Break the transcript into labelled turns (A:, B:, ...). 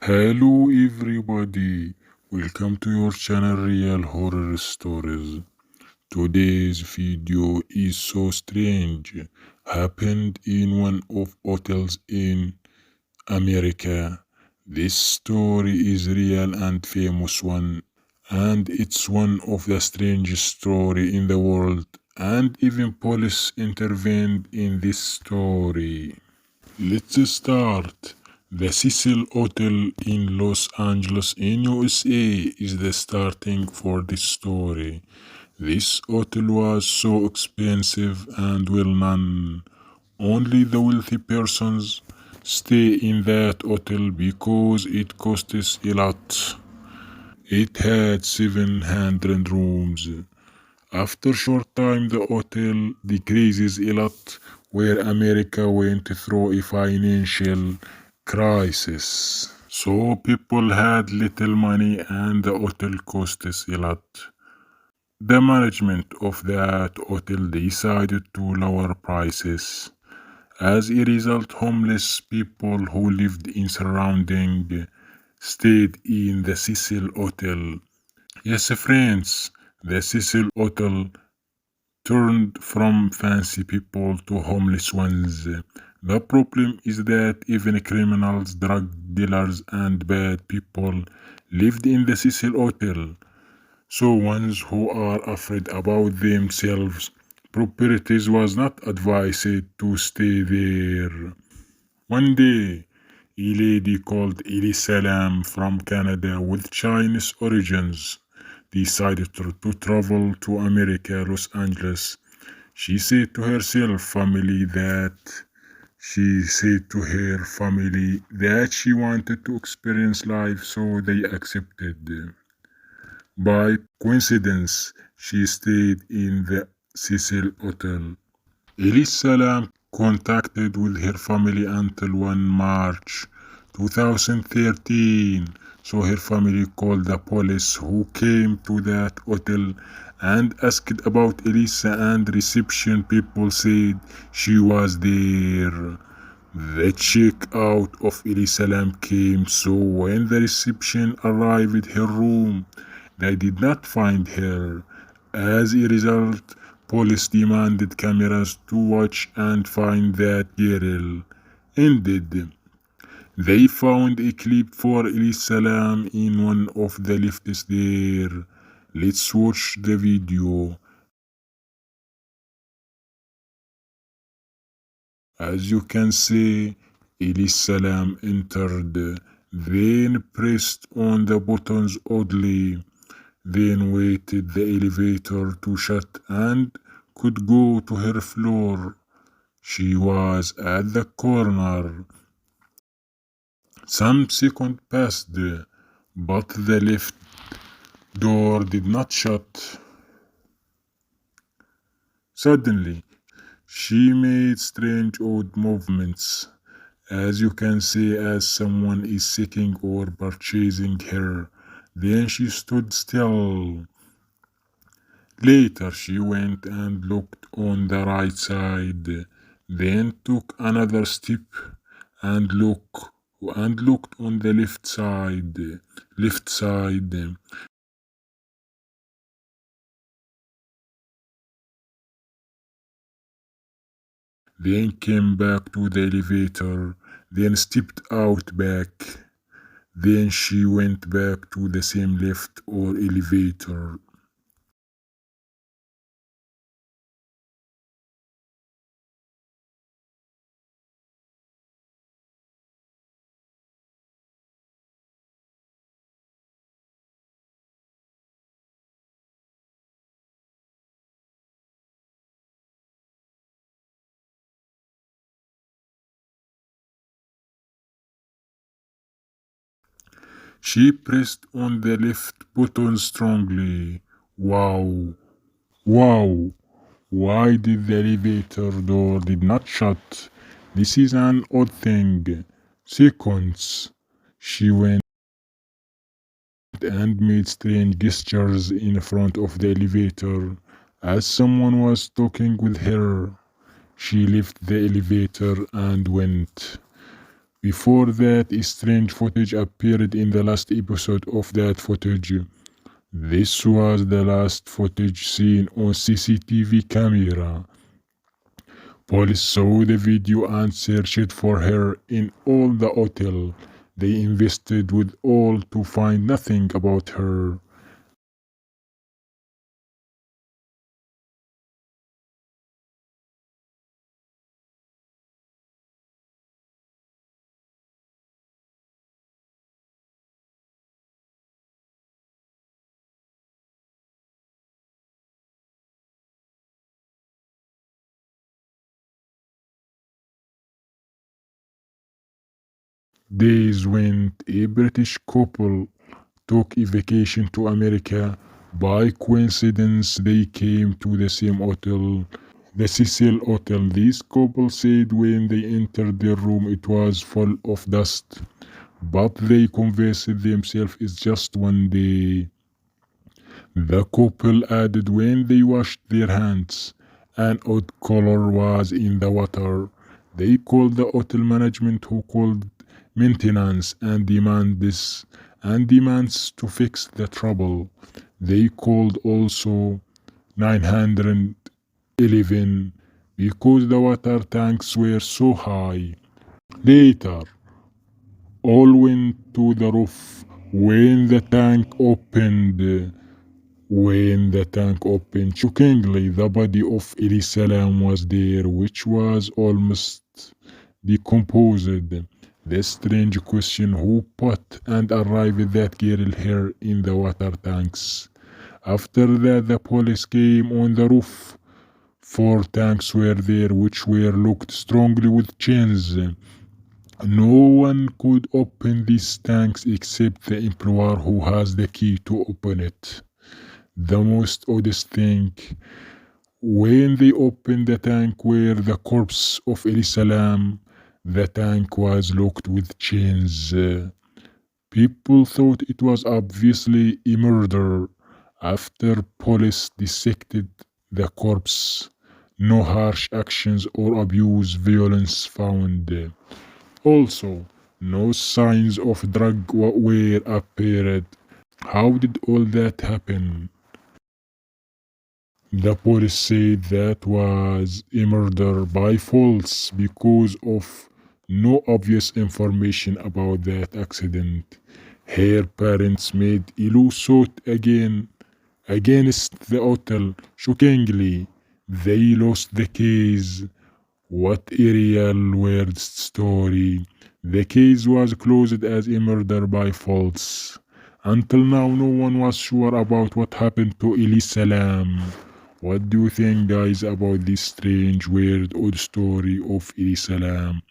A: Hello everybody, welcome to your channel Real Horror Stories. Today's video is so strange. Happened in one of hotels in America. This story is real and famous one, and it's one of the strangest story in the world, and even police intervened in this story. Let's start. The Cecil Hotel in Los Angeles in USA is the starting for this story. This hotel was so expensive and well known. Only the wealthy persons stay in that hotel because it costs a lot. It had 700 rooms. After short time the hotel decreases a lot where America went through a financial crisis. So people had little money and the hotel costs a lot. The management of that hotel decided to lower prices. As a result, homeless people who lived in surrounding stayed in the Cecil Hotel. Yes, friends, the Cecil Hotel turned from fancy people to homeless ones. The problem is that even criminals, drug dealers, and bad people lived in the Cecil Hotel. So ones who are afraid about themselves, properties was not advised to stay there. One day, a lady called Elissa Lam from Canada with Chinese origins decided to travel to America, Los Angeles. She said to herself family that she wanted to experience life, so they accepted. By coincidence, she stayed in the Cecil Hotel. Elisa Lam contacted with her family until 1 March 2013. So her family called the police who came to that hotel and asked about Elisa, and reception people said she was there. The check out of Elisa Lam came, so when the reception arrived at her room, they did not find her. As a result, police demanded cameras to watch and find that girl. Ended. They found a clip for Elisa Lam in one of the lifts there. Let's watch the video. As you can see, Elisa Lam entered, then pressed on the buttons oddly, then waited the elevator to shut and could go to her floor. She was at the corner. Some seconds passed, but the lift door did not shut. Suddenly, she made strange odd movements, as you can see, as someone is seeking or purchasing her. Then she stood still. Later she went and looked on the right side, then took another step and looked on the left side. Left side. Then came back to the elevator, then stepped out back. Then she went back to the same lift or elevator. She pressed on the left button strongly. Wow. Wow. Why did the elevator door did not shut? This is an odd thing. Seconds. She went and made strange gestures in front of the elevator as someone was talking with her. She left the elevator and went. Before that, strange footage appeared in the last episode of that footage. This was the last footage seen on CCTV camera. Police saw the video and searched for her in all the hotel. They invested with all to find nothing about her. Days went. A British couple took a vacation to America. By coincidence, they came to the same hotel, the Cecil Hotel. This couple said when they entered their room it was full of dust, but they convinced themselves it's just one day. The couple added when they washed their hands, an odd color was in the water. They called the hotel management who called maintenance and demands to fix the trouble. They called also 911 because the water tanks were so high. Later, all went to the roof. When the tank opened, shockingly, the body of Elisa Lam was there, which was almost decomposed. The strange question: who put and arrived that girl here in the water tanks? After that, the police came on the roof. Four tanks were there, which were locked strongly with chains. No one could open these tanks except the employer who has the key to open it. The most oddest thing, when they opened the tank where the corpse of Elisa Lam, the tank was locked with chains. People thought it was obviously a murder. After police dissected the corpse, no harsh actions or abuse violence found. Also, no signs of were appeared. How did all that happen? The police said that was a murder by false because of no obvious information about that accident. Her parents made a lawsuit against the hotel. Shockingly, they lost the case. What a real weird story. The case was closed as a murder by false. Until now, no one was sure about what happened to Elisa Lam. What do you think, guys, about this strange, weird, odd story of Elisa Lam?